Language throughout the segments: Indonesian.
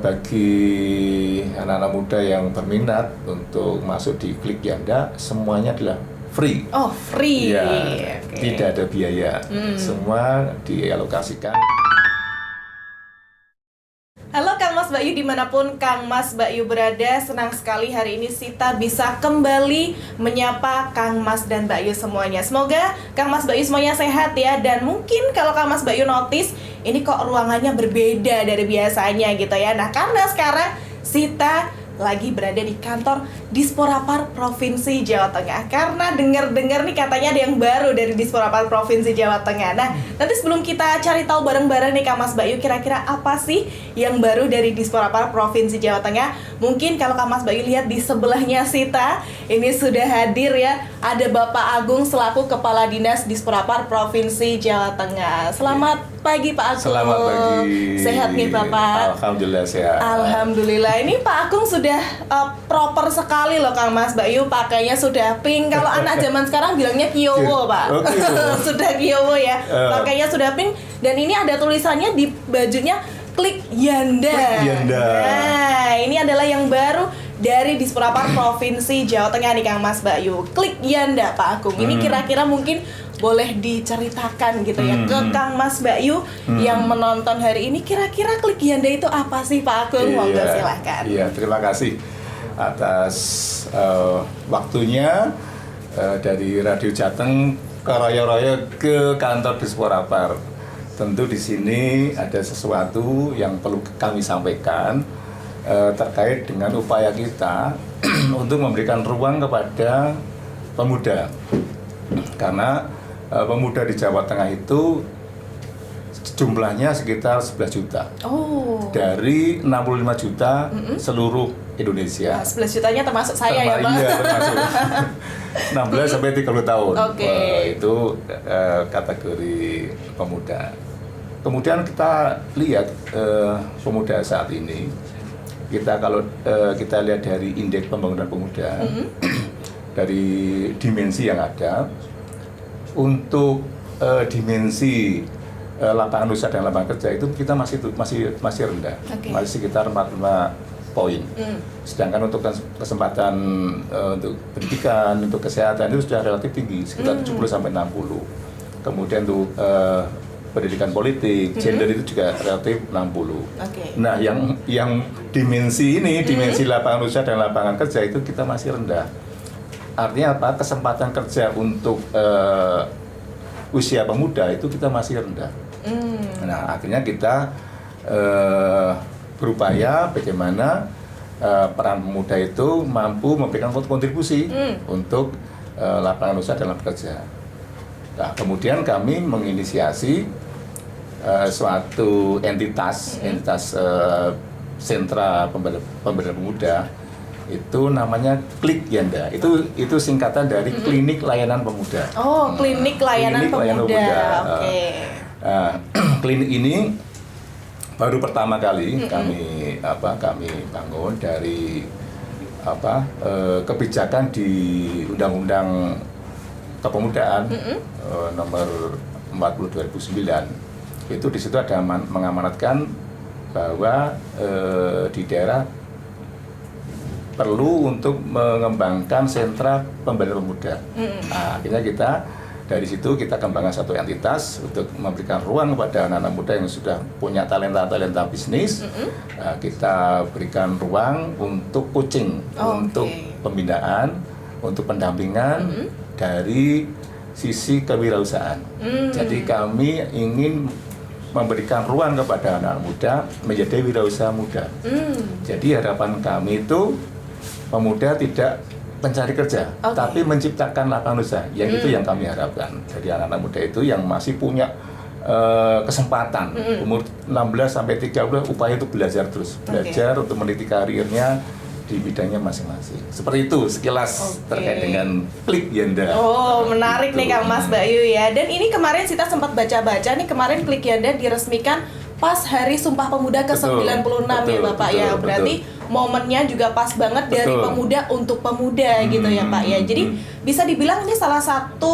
Bagi anak-anak muda yang berminat untuk masuk di Klik Yanda, semuanya adalah free. Oh, free. Ya, Okay. tidak ada biaya. Semua dialokasikan. Halo Kang Mas Bayu, dimanapun Kang Mas Bayu berada, senang sekali hari ini Sita bisa kembali menyapa Kang Mas dan Bayu semuanya. Semoga Kang Mas Bayu semuanya sehat ya. Dan mungkin kalau Kang Mas Bayu notice, ini kok ruangannya berbeda dari biasanya gitu ya. Nah, karena sekarang Sita lagi berada di kantor Disporapar Provinsi Jawa Tengah. Karena dengar-dengar nih katanya ada yang baru dari Disporapar Provinsi Jawa Tengah. Nah, nanti sebelum kita cari tahu bareng-bareng nih Kang Mas Bayu, kira-kira apa sih yang baru dari Disporapar Provinsi Jawa Tengah? Mungkin kalau Kang Mas Bayu lihat di sebelahnya Sita, ini sudah hadir ya, ada Bapak Agung selaku Kepala Dinas Disporapar Provinsi Jawa Tengah. Selamat pagi Pak Agung. Selamat pagi. Sehat nih Bapak? Alhamdulillah sehat. Alhamdulillah. Ini Pak Agung sudah proper sekali loh Kang Mas Bayu, pakainya sudah pink. Kalau anak zaman sekarang bilangnya Kyowo Pak. Okay. Sudah Kyowo ya. Pakainya sudah pink dan ini ada tulisannya di bajunya Klik Yanda. Klik Yanda. Nah, ini adalah yang baru dari Disporapar Provinsi Jawa Tengah nih Kang Mas Bayu. Klik Yanda Pak Agung. Ini kira-kira mungkin boleh diceritakan gitu ya ke Kang Mas Bayu yang menonton hari ini, kira-kira Klik Yanda itu apa sih Pak Agung? Monggo silahkan. Iya, terima kasih atas waktunya dari Radio Jateng ke royo-royo ke kantor Disporapar. Tentu di sini ada sesuatu yang perlu kami sampaikan terkait dengan upaya kita untuk memberikan ruang kepada pemuda. Karena pemuda di Jawa Tengah itu jumlahnya sekitar 11 juta. Oh. Dari 65 juta seluruh Indonesia. Nah, 11 jutanya termasuk saya ya, Pak? Iya, termasuk. 16 sampai 30 tahun. Oke. Itu kategori pemuda. Kemudian kita lihat pemuda saat ini, kalau kita lihat dari indeks pembangunan pemuda, dari dimensi yang ada, untuk dimensi lapangan usaha dan lapangan kerja itu kita masih rendah, masih sekitar 45 poin. Sedangkan untuk kesempatan untuk pendidikan, untuk kesehatan itu sudah relatif tinggi, sekitar 70 sampai 60. Kemudian untuk pendidikan politik, gender itu juga relatif 60. Nah, yang dimensi ini, dimensi lapangan usaha dan lapangan kerja itu kita masih rendah. Artinya apa? Kesempatan kerja untuk usia pemuda itu kita masih rendah. Nah, akhirnya kita berupaya bagaimana peran pemuda itu mampu memberikan kontribusi untuk lapangan usaha dan lapangan kerja. Nah, kemudian kami menginisiasi suatu entitas sentra pemberdayaan pemuda, itu namanya Klik Yanda. Itu singkatan dari Klinik Layanan Pemuda. Oh, Klinik Layanan Pemuda. Oke. Klinik ini baru pertama kali kami bangun dari kebijakan di Undang-Undang Kepemudaan nomor 40 2009. Itu di situ ada mengamanatkan bahwa di daerah perlu untuk mengembangkan sentra pemberdayaan pemuda. Nah, akhirnya dari situ kita kembangkan satu entitas untuk memberikan ruang kepada anak-anak muda yang sudah punya talenta bisnis. Kita berikan ruang untuk coaching, untuk pembinaan, untuk pendampingan dari sisi kewirausahaan. Jadi kami ingin memberikan ruang kepada anak muda menjadi wirausaha muda. Jadi harapan kami itu pemuda tidak mencari kerja, tapi menciptakan lapangan usaha. Yang itu yang kami harapkan. Jadi anak-anak muda itu yang masih punya kesempatan, umur 16 sampai 30 upaya untuk belajar terus, belajar untuk meniti karirnya di bidangnya masing-masing. Seperti itu sekilas terkait dengan Klik Yanda. Oh, menarik nih Kang Mas Bayu ya. Dan ini kemarin Sita sempat baca-baca nih, kemarin Klik Yanda diresmikan pas Hari Sumpah Pemuda ke-96 ya Bapak ya. Berarti momennya juga pas banget dari Betul. pemuda untuk pemuda gitu ya Pak ya. Jadi bisa dibilang ini salah satu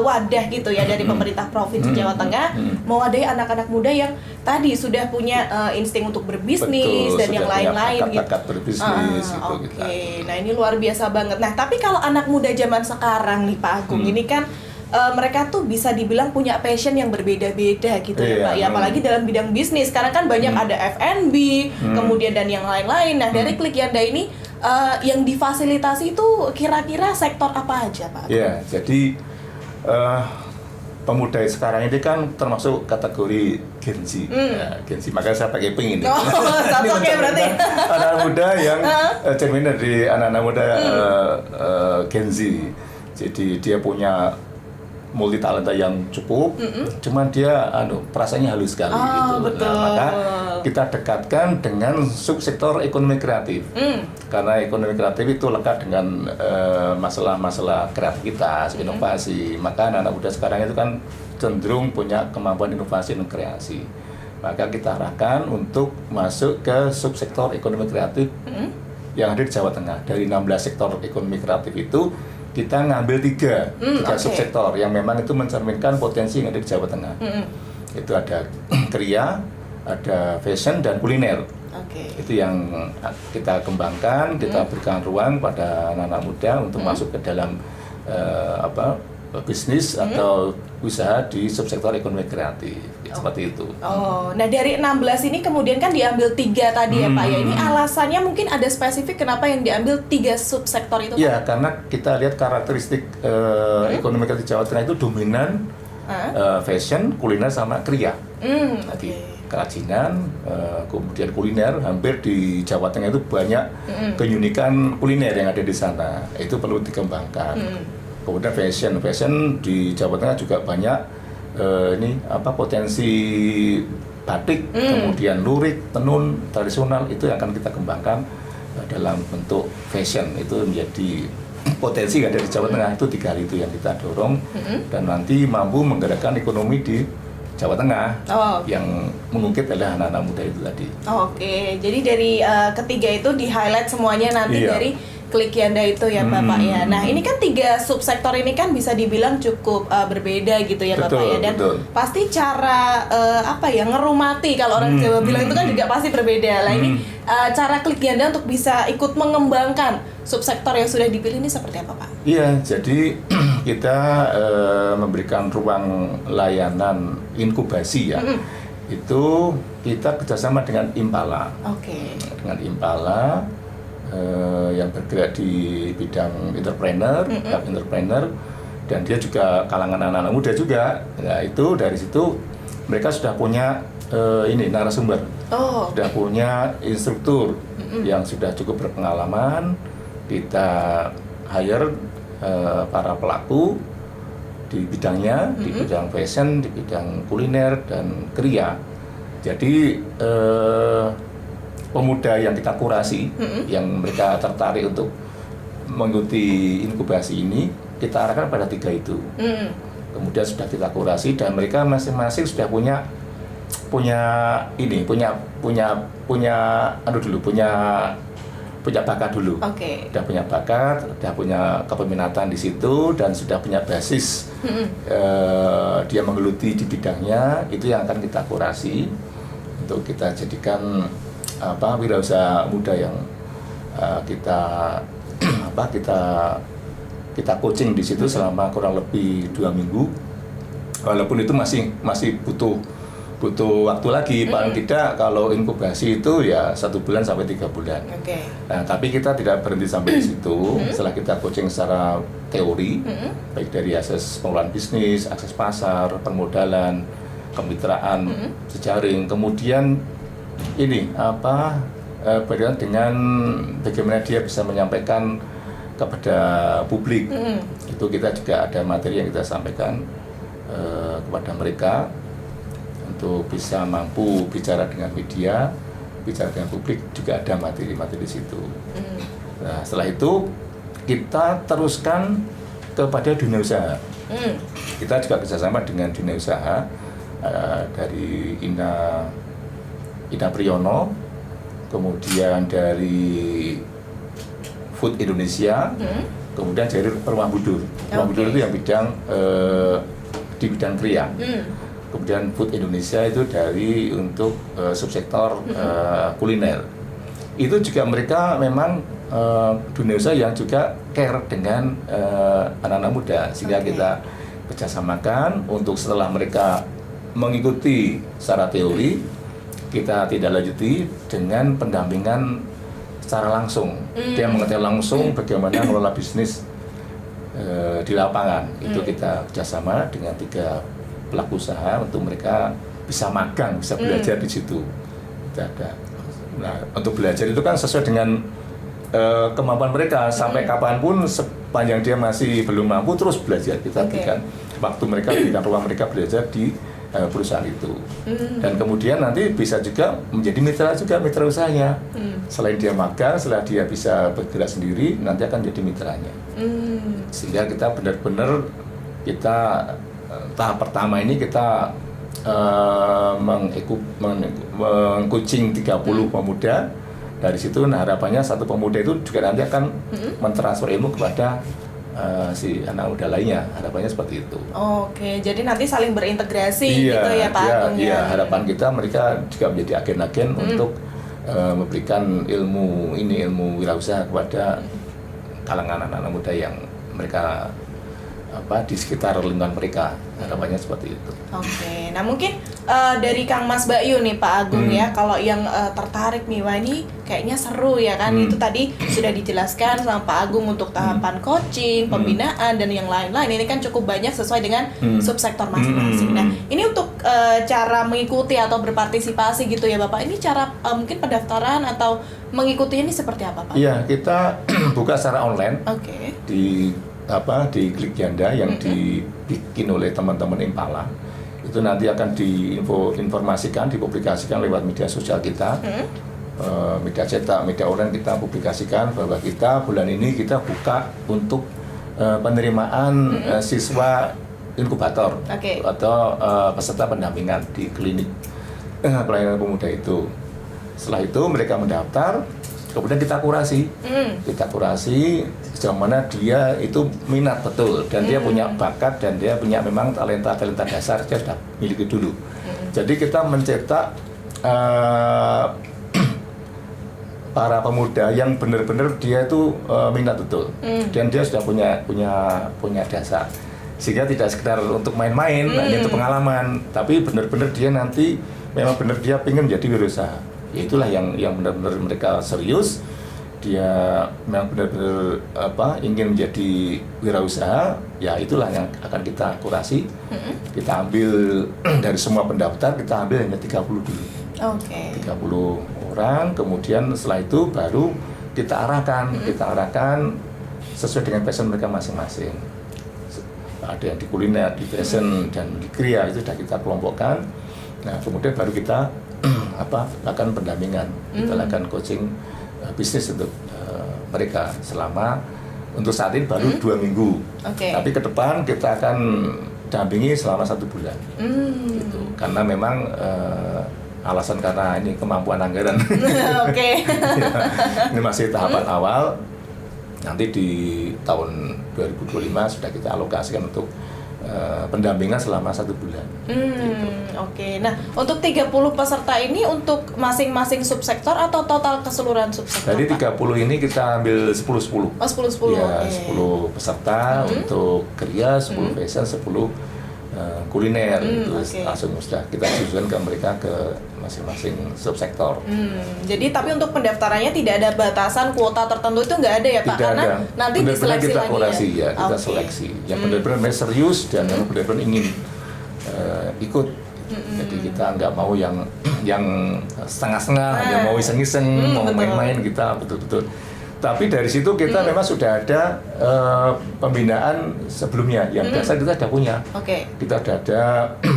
wadah gitu ya dari pemerintah Provinsi Jawa Tengah mewadahi anak-anak muda yang tadi sudah punya insting untuk berbisnis dan yang lain-lain gitu. Bakat berbisnis gitu Oke. kita. Nah, ini luar biasa banget. Nah, tapi kalau anak muda zaman sekarang nih Pak Agung, ini kan mereka tuh bisa dibilang punya passion yang berbeda-beda gitu ya Pak ya, apalagi dalam bidang bisnis karena kan banyak ada F&B kemudian dan yang lain-lain. Nah dari Klikyanda ini yang difasilitasi itu kira-kira sektor apa aja Pak? Ya, jadi pemuda sekarang ini kan termasuk kategori Gen Z, ya, Gen Z. Makanya saya pakai pink ini. Oh, cocoknya berarti. Anak muda yang cermin dari anak-anak muda Gen Z. Jadi dia punya multi talenta yang cukup, cuman dia perasaannya halus sekali gitu. Betul. Nah, maka kita dekatkan dengan subsektor ekonomi kreatif. Karena ekonomi kreatif itu lekat dengan masalah-masalah kreativitas, inovasi. Maka anak-anak muda sekarang itu kan cenderung punya kemampuan inovasi dan kreasi. Maka kita arahkan untuk masuk ke subsektor ekonomi kreatif yang ada di Jawa Tengah. Dari 16 sektor ekonomi kreatif itu kita ngambil tiga subsektor yang memang itu mencerminkan potensi yang ada di Jawa Tengah. Itu ada kriya, ada fashion dan kuliner. Itu yang kita kembangkan, kita berikan ruang pada anak-anak muda untuk masuk ke dalam bisnis atau usaha di subsektor ekonomi kreatif. Seperti itu. Oh, nah dari 16 ini kemudian kan diambil 3 tadi ya Pak ya. Ini alasannya mungkin ada spesifik kenapa yang diambil 3 subsektor itu? Iya, karena kita lihat karakteristik ekonomi kreatif Jawa Tengah itu dominan fashion, kuliner sama kriya. Jadi kerajinan, kemudian kuliner, hampir di Jawa Tengah itu banyak keunikan kuliner yang ada di sana. Itu perlu dikembangkan. Kemudian fashion di Jawa Tengah juga banyak potensi batik, kemudian lurik, tenun tradisional itu yang akan kita kembangkan dalam bentuk fashion. Itu menjadi potensi yang ada di Jawa Tengah. Itu 3 hal itu yang kita dorong dan nanti mampu menggerakkan ekonomi di Jawa Tengah yang mengungkit adalah anak-anak muda itu tadi. Oke, jadi dari ketiga itu di highlight semuanya nanti dari Klikyanda itu ya Bapak ya. Nah ini kan 3 subsektor ini kan bisa dibilang cukup berbeda gitu ya Bapak ya. Dan pasti cara ngerumati kalau orang Jawa bilang itu kan juga pasti berbeda. Lah ini cara Klikyanda untuk bisa ikut mengembangkan subsektor yang sudah dipilih ini seperti apa Pak? Iya, jadi kita memberikan ruang layanan inkubasi ya. Itu kita kerjasama dengan Impala. Dengan Impala yang bergerak di bidang entrepreneur, dan dia juga kalangan anak-anak muda juga. Nah itu dari situ mereka sudah punya narasumber, sudah punya instruktur yang sudah cukup berpengalaman. Kita hire para pelaku di bidangnya, di bidang fashion, di bidang kuliner dan kriya. Jadi pemuda yang kita kurasi, yang mereka tertarik untuk mengikuti inkubasi ini, kita arahkan pada 3 itu. Kemudian sudah kita kurasi dan mereka masing-masing sudah punya bakat dulu. Sudah punya bakat, sudah punya kepemimpinan di situ dan sudah punya basis dia menggeluti di bidangnya. Itu yang akan kita kurasi untuk kita jadikan wirausaha muda yang kita coaching di situ selama kurang lebih 2 minggu. Walaupun itu masih butuh waktu lagi, paling tidak kalau inkubasi itu ya 1 bulan sampai 3 bulan. Nah, tapi kita tidak berhenti sampai di situ. Setelah kita coaching secara teori, baik dari akses pengelolaan bisnis, akses pasar, permodalan, kemitraan, jejaring, kemudian berkaitan dengan bagaimana dia bisa menyampaikan kepada publik. Itu kita juga ada materi yang kita sampaikan kepada mereka untuk bisa mampu bicara dengan media, bicara dengan publik, juga ada materi-materi di situ. Nah, setelah itu kita teruskan kepada dunia usaha. Kita juga kerjasama dengan dunia usaha dari Ina Priyono, kemudian dari Food Indonesia, kemudian dari Rumah Budur. Rumah Budur itu yang bidang di bidang kria. Kemudian Food Indonesia itu dari untuk subsektor kuliner. Itu juga mereka memang dunia usaha yang juga care dengan anak-anak muda, sehingga kita kerjasamakan untuk setelah mereka mengikuti secara teori, kita tidak lanjuti dengan pendampingan secara langsung. Dia mengetahui langsung bagaimana mengelola bisnis di lapangan. Itu kita kerjasama dengan 3 pelaku usaha untuk mereka bisa magang, bisa belajar di situ. Kita ada. Nah, untuk belajar itu kan sesuai dengan kemampuan mereka, sampai kapanpun sepanjang dia masih belum mampu terus belajar. Kita berikan waktu mereka, berikan ruang mereka belajar di perusahaan itu. Dan kemudian nanti bisa juga menjadi mitra usahanya. Selain dia magang, setelah dia bisa bergerak sendiri, nanti akan jadi mitranya. Sehingga kita benar-benar tahap pertama ini kita meng-coaching 30 pemuda. Dari situ harapannya satu pemuda itu juga nanti akan mentransfer ilmu kepada si anak muda lainnya. Harapannya seperti itu. Oke, jadi nanti saling berintegrasi gitu ya Pak Agung. Iya, harapan kita mereka juga menjadi agen-agen untuk memberikan ilmu wirausaha kepada kalangan anak-anak muda yang mereka di sekitar lingkungan mereka. Harapannya seperti itu. Oke, nah mungkin dari Kang Mas Bayu nih Pak Agung ya, kalau yang tertarik nih, wah ini kayaknya seru ya kan, itu tadi sudah dijelaskan sama Pak Agung untuk tahapan coaching, pembinaan dan yang lain-lain. Ini kan cukup banyak sesuai dengan subsektor masing-masing. Nah ini untuk cara mengikuti atau berpartisipasi gitu ya Bapak, ini cara mungkin pendaftaran atau mengikutinya ini seperti apa Pak? Iya, kita buka secara online. Di Klik Janda yang dibikin oleh teman-teman Impala. Itu nanti akan diinformasikan, dipublikasikan lewat media sosial kita, media cetak, media online kita publikasikan bahwa kita bulan ini kita buka untuk penerimaan siswa inkubator atau peserta pendampingan di klinik pelayanan pemuda itu. Setelah itu mereka mendaftar, kemudian kita kurasi, sejauh mana dia itu minat betul dan dia punya bakat dan dia punya memang talenta dasar dia sudah miliki dulu. Jadi kita mencetak para pemuda yang benar-benar dia itu minat betul dan dia sudah punya dasar, sehingga tidak sekedar untuk main-main, hanya untuk pengalaman, tapi benar-benar dia nanti memang benar dia ingin menjadi wirausaha. Ya itulah yang benar-benar mereka serius, dia memang benar-benar ingin menjadi wirausaha. Ya itulah yang akan kita kurasi. Kita ambil dari semua pendaftar, kita ambil hanya 30 dulu. 30 orang, kemudian setelah itu baru kita arahkan sesuai dengan passion mereka masing-masing. Ada yang di kuliner, di fashion dan di kria, itu sudah kita kelompokkan. Nah, kemudian baru kita lakukan pendampingan, kita lakukan coaching bisnis untuk mereka selama untuk saat ini baru 2 minggu. Tapi ke depan kita akan dampingi selama 1 bulan. Gitu. Karena memang alasan karena ini kemampuan anggaran. Ini masih tahapan awal. Nanti di tahun 2025 sudah kita alokasikan untuk pendampingan selama 1 bulan. Gitu. Nah untuk 30 peserta ini untuk masing-masing subsektor atau total keseluruhan subsektor? Jadi 30 ini kita ambil 10-10. 10-10. Ya, 10 peserta untuk kria, 10 fashion, 10 kuliner. Langsung sudah kita susun ke mereka ke masing-masing subsektor. Jadi tapi untuk pendaftarannya tidak ada batasan kuota tertentu itu nggak ada ya Pak? Tidak karena ada. Nanti benar-benar diseleksi kita lagi kurasi, ya. Kita seleksi. Yang benar-benar serius dan yang benar-benar ingin ikut. Jadi kita nggak mau yang setengah-setengah, yang mau iseng-iseng, mau main-main, kita betul-betul. Tapi dari situ kita memang sudah ada pembinaan sebelumnya yang dasar kita sudah punya. Kita sudah ada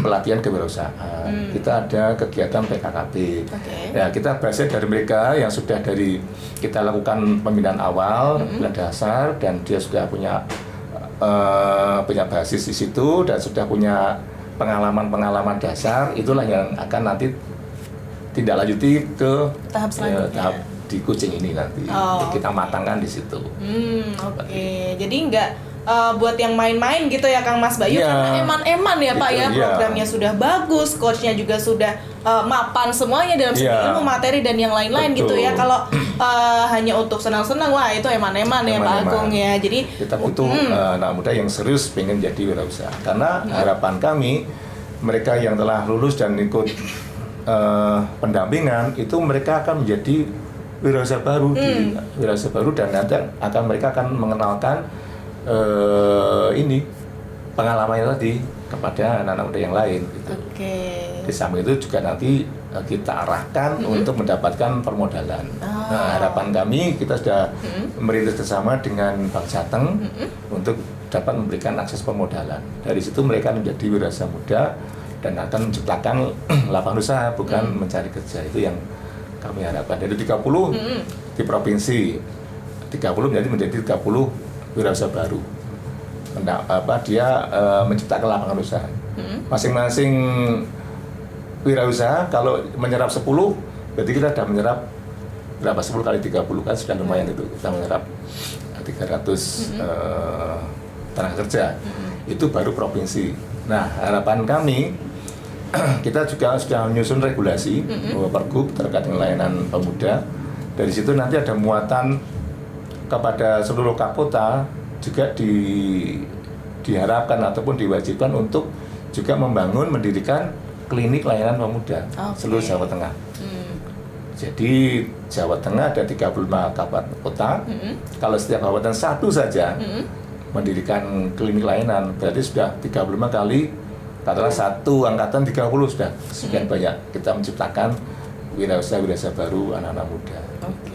pelatihan kewirausahaan, kita ada kegiatan PKKB. Ya, kita belajar dari mereka yang sudah kita lakukan pembinaan awal, pembinaan dasar, dan dia sudah punya basis di situ dan sudah punya pengalaman dasar. Itulah yang akan nanti tindak lanjuti ke tahap selanjutnya. tahap di Kucing ini nanti. Kita matangkan di situ. Oke. Jadi nggak buat yang main-main gitu ya Kang Mas Bayu, karena eman-eman ya Pak ya, programnya sudah bagus, coachnya juga sudah mapan semuanya dalam segi ilmu, materi dan yang lain-lain gitu ya. Kalau hanya untuk senang-senang, wah itu eman-eman ya Pak Agung ya. Jadi kita butuh anak muda yang serius pengen jadi wirausaha. Karena harapan kami mereka yang telah lulus dan ikut pendampingan itu mereka akan menjadi wirausaha baru dan nanti mereka akan mengenalkan ini pengalamannya tadi kepada anak-anak muda yang lain gitu. Di samping itu juga nanti kita arahkan untuk mendapatkan permodalan. Nah, harapan kami kita sudah merintis bersama dengan Bank Jateng untuk dapat memberikan akses permodalan. Dari situ mereka menjadi wirausaha muda dan akan menciptakan lapangan usaha, bukan mencari kerja. Itu yang kami harapkan. Dari 30 di provinsi, 30 menjadi 30 wirausaha baru. Dia menciptakan lapangan usaha. Masing-masing wirausaha kalau menyerap 10, berarti kita sudah menyerap berapa? 10 kali 30 kan sudah lumayan itu. Kita menyerap 300 tenaga kerja. Itu baru provinsi. Nah, harapan kami kita juga sudah menyusun regulasi Pergub terkait dengan layanan pemuda. Dari situ nanti ada muatan kepada seluruh kapolta juga diharapkan ataupun diwajibkan untuk juga mendirikan klinik layanan pemuda seluruh Jawa Tengah. Jadi Jawa Tengah ada 35 kabupaten kota. Kalau setiap kabupaten satu saja mendirikan klinik layanan, berarti sudah 35 kali, katakanlah satu angkatan 30 sudah sekian banyak kita menciptakan wirausaha baru anak-anak muda.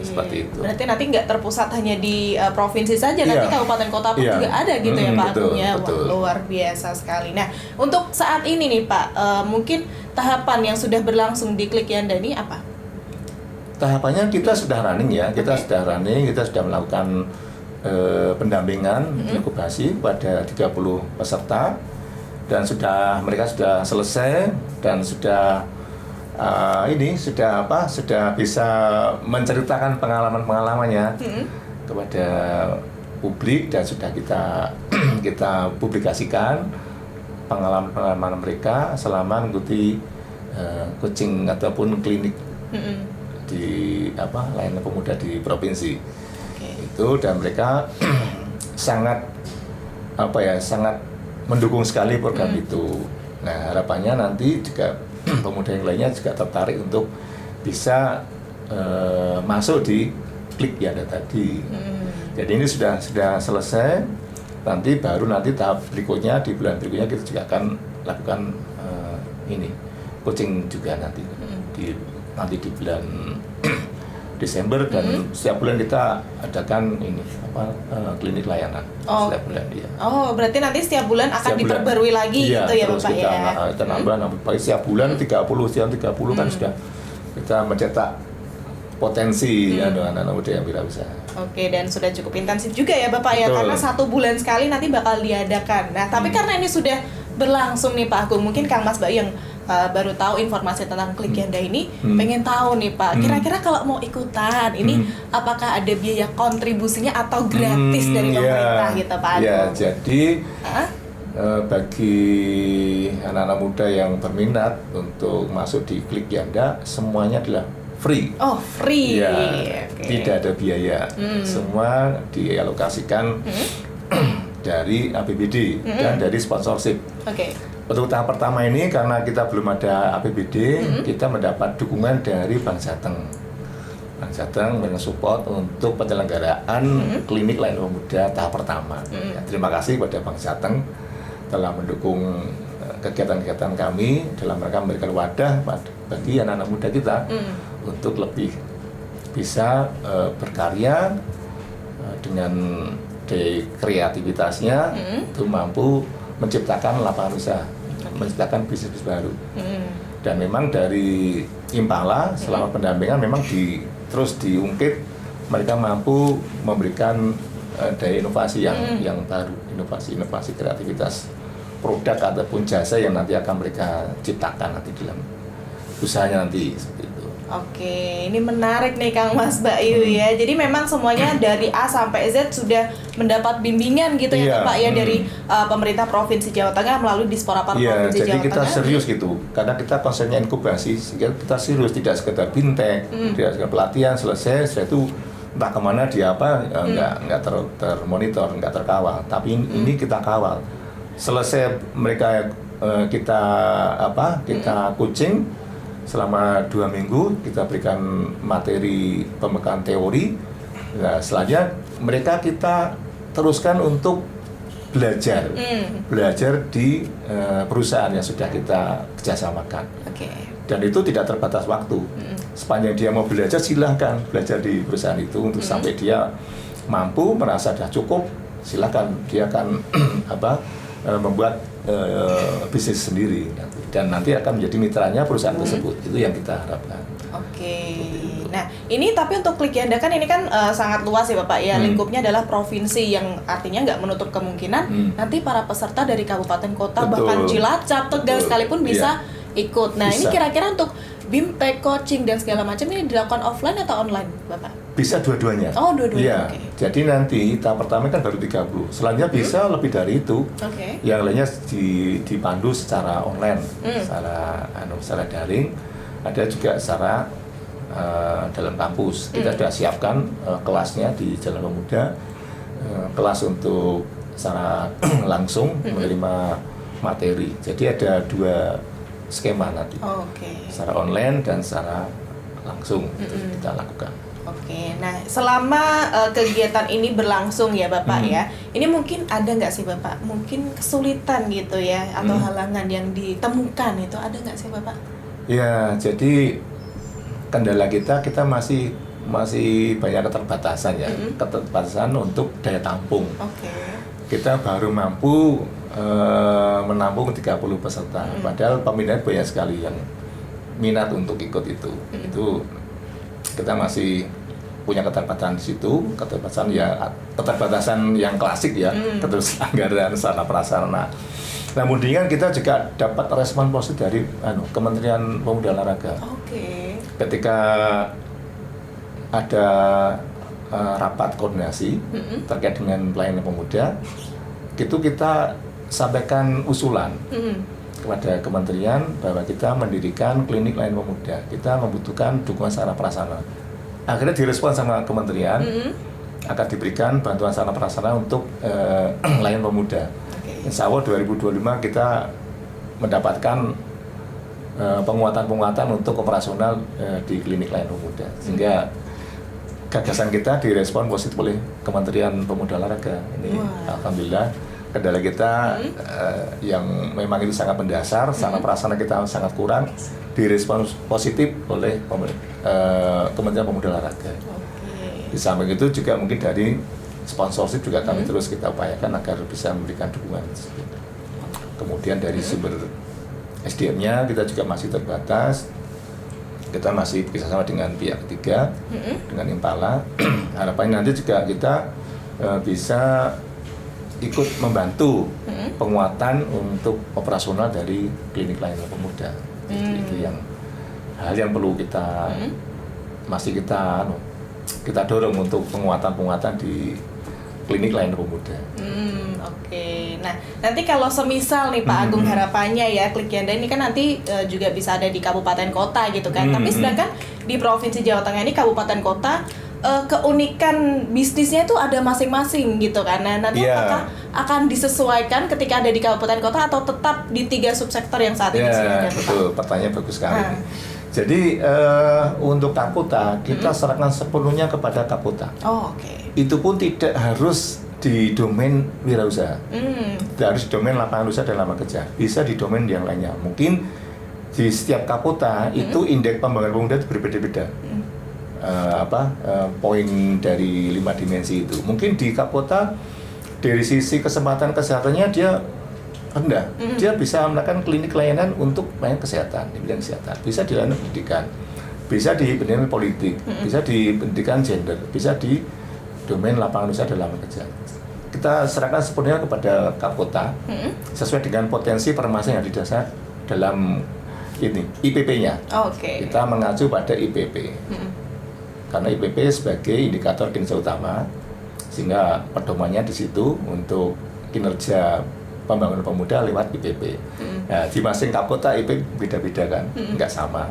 Seperti itu. Berarti nanti nggak terpusat hanya di provinsi saja, nanti kabupaten kota pun juga ada gitu ya Pak Agung ya. Luar biasa sekali. Nah, untuk saat ini nih Pak, mungkin tahapan yang sudah berlangsung di Klik Yanda ini apa? Tahapannya kita sudah running ya, kita sudah melakukan pendampingan inkubasi pada 30 peserta dan mereka sudah selesai dan sudah sudah bisa menceritakan pengalamannya kepada publik dan sudah kita publikasikan pengalaman mereka selama mengikuti coaching ataupun klinik di layanan pemuda di provinsi. Itu dan mereka sangat mendukung sekali program itu. Nah, harapannya nanti juga pemuda yang lainnya juga tertarik untuk bisa masuk di Klik Yanda tadi. Jadi ini sudah selesai. Nanti tahap berikutnya di bulan berikutnya kita juga akan lakukan coaching juga nanti di bulan Desember dan setiap bulan kita adakan klinik layanan setiap bulan dia. Berarti nanti setiap bulan akan diperbarui lagi gitu ya Bapak ya. Kita nambah setiap bulan 30 kan sudah kita mencetak potensi anak-anak muda yang wirausaha. Dan sudah cukup intensif juga ya Bapak ya, karena 1 bulan sekali nanti bakal diadakan. Nah, tapi karena ini sudah berlangsung nih Pak Agung, mungkin Kang Mas Bayu yang baru tahu informasi tentang Klik Yanda ini, pengen tahu nih Pak, kira-kira kalau mau ikutan ini apakah ada biaya kontribusinya atau gratis dari pemerintah gitu Pak Agung? Ya, jadi bagi anak-anak muda yang berminat untuk masuk di Klik Yanda, semuanya adalah free. Free. Ya, tidak ada biaya. Semua dialokasikan dari APBD dan dari sponsorship. Untuk tahap pertama ini karena kita belum ada APBD, kita mendapat dukungan dari Bank Jateng. Bank Jateng mensupport untuk penyelenggaraan klinik layanan pemuda tahap pertama. Terima kasih kepada Bank Jateng telah mendukung kegiatan-kegiatan kami dalam rangka memberikan wadah bagi anak-anak muda kita untuk lebih bisa berkarya dengan kreativitasnya itu mampu menciptakan lapangan usaha, menciptakan bisnis baru. Dan memang dari Impala selama pendampingan memang terus diungkit mereka mampu memberikan daya inovasi yang baru, inovasi kreativitas produk ataupun jasa yang nanti akan mereka ciptakan nanti dalam usahanya nanti seperti itu. Oke, ini menarik nih Kang Mas Bayu ya. Jadi memang semuanya dari A sampai Z sudah mendapat bimbingan gitu ya Pak ya dari pemerintah Provinsi Jawa Tengah melalui Disporapar Provinsi jadi Jawa kita Tengah. serius gitu. Karena kita konsepnya inkubasi, sehingga kita serius, tidak sekedar bintek, tidak sekedar pelatihan selesai, setelah itu entah kemana dia apa, nggak termonitor, nggak terkawal. Tapi ini kita kawal. Selesai mereka kita coaching selama 2 minggu, kita berikan materi pembekalan teori. Nah, selanjutnya mereka kita teruskan untuk belajar di perusahaan yang sudah kita kerjasamakan. Dan itu tidak terbatas waktu. Sepanjang dia mau belajar, silahkan belajar di perusahaan itu untuk sampai dia mampu merasa sudah cukup, silahkan dia akan membuat bisnis sendiri dan nanti akan menjadi mitranya perusahaan tersebut. Itu yang kita harapkan. Nah ini tapi untuk Klikianda kan ini kan sangat luas ya Bapak ya, lingkupnya adalah provinsi yang artinya nggak menutup kemungkinan nanti para peserta dari kabupaten kota bahkan Cilacap, Tegal sekalipun bisa ikut. Nah ini kira-kira untuk BIMTEK, coaching dan segala macam ini dilakukan offline atau online Bapak? Bisa dua-duanya. Oh, dua-duanya. Jadi nanti tahap pertama kan baru 30. Selanjutnya bisa lebih dari itu. Yang lainnya dipandu secara online, secara daring. Ada juga secara dalam kampus. Kita sudah siapkan kelasnya di Jalan Pemuda, kelas untuk secara langsung menerima materi. Jadi ada 2 skema nanti, secara online dan secara langsung kita lakukan. Nah selama kegiatan ini berlangsung ya Bapak ya, ini mungkin ada nggak sih Bapak, mungkin kesulitan gitu ya atau halangan yang ditemukan itu ada nggak sih Bapak? Ya, jadi kendala kita masih banyak keterbatasan ya, keterbatasan untuk daya tampung. Kita baru mampu menampung 30 peserta, padahal peminat banyak sekali yang minat untuk ikut itu. Itu kita masih punya keterbatasan di situ, keterbatasan yang klasik ya, terus anggaran, sarana prasarana. Kemudian kita juga dapat respon positif dari Kementerian Pemuda Olahraga. Ketika ada rapat koordinasi terkait dengan pelayanan pemuda, itu kita sampaikan usulan kepada kementerian bahwa kita mendirikan klinik layanan pemuda. Kita membutuhkan dukungan sarana prasarana. Akhirnya direspon sama kementerian, akan diberikan bantuan sarana prasarana untuk layanan pemuda. Insya Allah 2025 kita mendapatkan penguatan untuk operasional di klinik layanan pemuda. Sehingga gagasan kita direspon positif oleh Kementerian Pemuda Olahraga. Ini alhamdulillah. Kendala kita yang memang itu sangat mendasar, sarana prasarana kita sangat kurang, direspon positif oleh Kementerian Pemuda Olahraga. Di samping itu juga mungkin dari sponsorship juga kami terus kita upayakan agar bisa memberikan dukungan. Kemudian dari sumber SDM-nya kita juga masih terbatas. Kita masih bekerjasama dengan pihak ketiga, dengan Impala. Harapannya nanti juga kita bisa ikut membantu penguatan untuk operasional dari klinik layanan pemuda. Itu yang hal yang perlu kita masih kita dorong untuk penguatan di klinik layanan pemuda. Nah nanti kalau semisal nih Pak Agung harapannya ya Klikianda ini kan nanti juga bisa ada di kabupaten kota gitu kan. Tapi sedangkan di Provinsi Jawa Tengah ini kabupaten kota keunikan bisnisnya itu ada masing-masing gitu kan. Nah nanti apakah akan disesuaikan ketika ada di kabupaten kota atau tetap di 3 subsektor yang saat ini sudah ada? Betul, pertanyaan bagus sekali. Jadi untuk Kapota kita serahkan sepenuhnya kepada Kapota. Itu pun tidak harus di domain wirausaha, tidak harus di domain lapangan usaha dan lapangan kerja, bisa di domain yang lainnya. Mungkin di setiap Kapota itu indeks pembangunan pemuda itu berbeda-beda. Poin dari 5 dimensi itu. Mungkin di Kapota dari sisi kesempatan kesehatannya dia rendah. Dia bisa melakukan klinik layanan untuk layanan kesehatan, di bidang kesehatan. Bisa di layanan pendidikan, bisa di pendidikan politik, bisa di pendidikan gender, bisa di domain lapangan usaha dan lapangan kerja. Kita serahkan sepenuhnya kepada Kapota sesuai dengan potensi permasalahan yang didasar dalam ini IPP-nya. Oke. Kita mengacu pada IPP. Karena IPP sebagai indikator kinerja utama, sehingga pedomannya di situ untuk kinerja pembangunan pemuda lewat IPP. Nah, di masing kapota IPP beda-beda kan, nggak sama.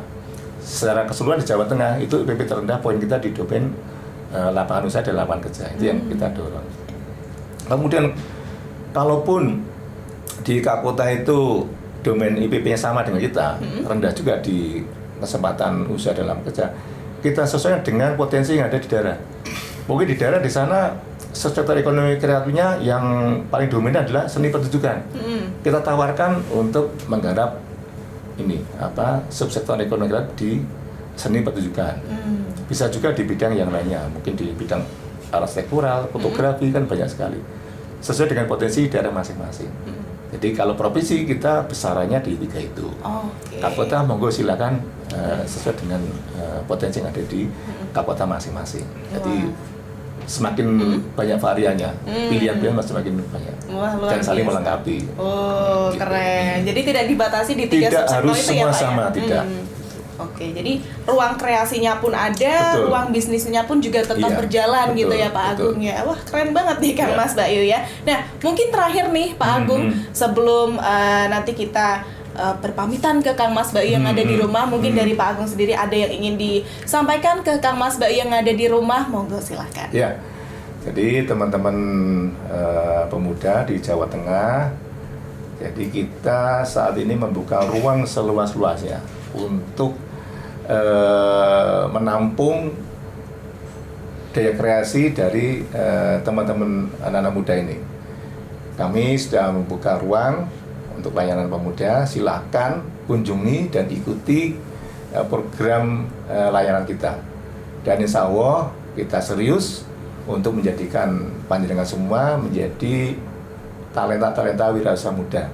Secara keseluruhan di Jawa Tengah itu IPP terendah poin kita di domain lapangan usaha dan lapangan kerja, itu yang kita dorong. Kemudian kalaupun di kapota itu domain IPP-nya sama dengan kita, rendah juga di kesempatan usaha dalam kerja, kita sesuaikan dengan potensi yang ada di daerah. Mungkin di daerah di sana sektor ekonomi kreatifnya yang paling dominan adalah seni pertunjukan. Kita tawarkan untuk menggarap ini subsektor ekonomi kreatif di seni pertunjukan. Bisa juga di bidang yang lainnya, mungkin di bidang arsitektural, fotografi kan banyak sekali. Sesuai dengan potensi daerah masing-masing. Jadi kalau provinsi kita besarannya di 3 itu. Kapota monggo silakan sesuai dengan potensi yang ada di kapota masing-masing. Jadi semakin banyak variannya, pilihan-pilihan semakin banyak. Dan saling melengkapi. Oh, gitu. Keren. Jadi tidak dibatasi di 3 Tidak subsektor harus itu semua ya, Pak? sama, tidak. Oke, jadi ruang kreasinya pun ada, Betul. ruang bisnisnya pun juga tetap Iya, berjalan betul, gitu ya Pak betul. Agung ya. Wah, keren banget nih Kang Iya. Mas Bayu ya. Nah, mungkin terakhir nih Pak Agung, sebelum nanti kita berpamitan ke Kang Mas Bayu yang ada di rumah, mungkin dari Pak Agung sendiri ada yang ingin disampaikan ke Kang Mas Bayu yang ada di rumah, monggo silahkan. Ya, jadi teman-teman pemuda di Jawa Tengah, jadi kita saat ini membuka ruang seluas-luasnya untuk menampung daya kreasi dari teman-teman anak-anak muda ini. Kami sudah membuka ruang untuk layanan pemuda, silakan kunjungi dan ikuti program layanan kita. Dan insya Allah kita serius untuk menjadikan panjenengan semua menjadi talenta-talenta wirausaha muda.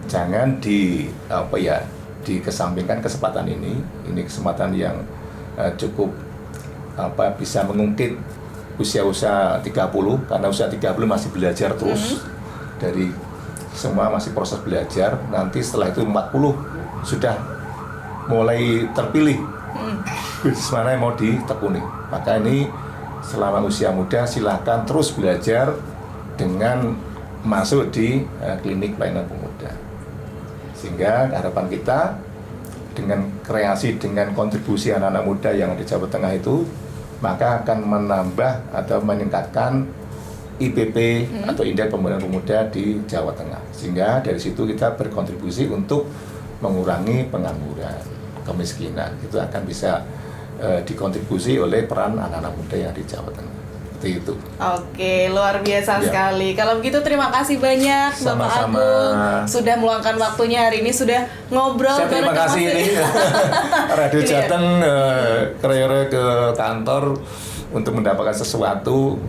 Jangan dikesampingkan kesempatan ini kesempatan yang cukup bisa mengungkit usia 30, karena usia 30 masih belajar terus, dari semua masih proses belajar. Nanti setelah itu 40 sudah mulai terpilih bisnis mana yang mau ditekuni. Maka ini selama usia muda silahkan terus belajar dengan masuk di klinik pelayanan pemuda. Sehingga harapan kita dengan kreasi, dengan kontribusi anak-anak muda yang di Jawa Tengah itu, maka akan menambah atau meningkatkan IPP atau Indeks Pembangunan Pemuda di Jawa Tengah. Sehingga dari situ kita berkontribusi untuk mengurangi pengangguran, kemiskinan. Itu akan bisa dikontribusi oleh peran anak-anak muda yang di Jawa Tengah. Itu. Oke, luar biasa sekali. Kalau begitu terima kasih banyak Bapak Sama-sama. Agung sudah meluangkan waktunya hari ini, sudah ngobrol. Saya terima bareng kasih Mas. ini Radio Jateng kere-kere ke kantor untuk mendapatkan sesuatu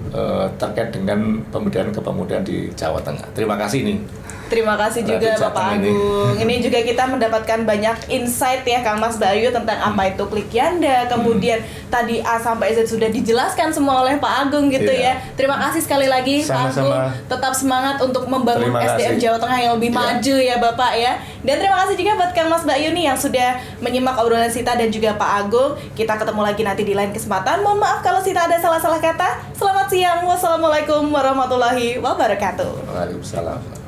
terkait dengan pemberdayaan di Jawa Tengah. Terima kasih nih. Terima kasih juga Radio Bapak Jateng ini. Agung. Ini juga kita mendapatkan banyak insight ya Kang Mas Bayu tentang apa itu Klik Yanda. Kemudian tadi A sampai Z sudah dijelaskan semua oleh Pak Agung gitu Iya. ya. Terima kasih sekali lagi Pak Agung. Sama-sama. Tetap semangat untuk membangun Terima SDM kasih. Jawa Tengah yang lebih Iya. maju ya Bapak ya. Dan terima kasih juga buat Kang Mas Bayu nih yang sudah menyimak obrolan Sita dan juga Pak Agung. Kita ketemu lagi nanti di lain kesempatan. Mohon maaf kalau Sita ada salah-salah kata. Selamat siang. Wassalamualaikum warahmatullahi wabarakatuh. Waalaikumsalam.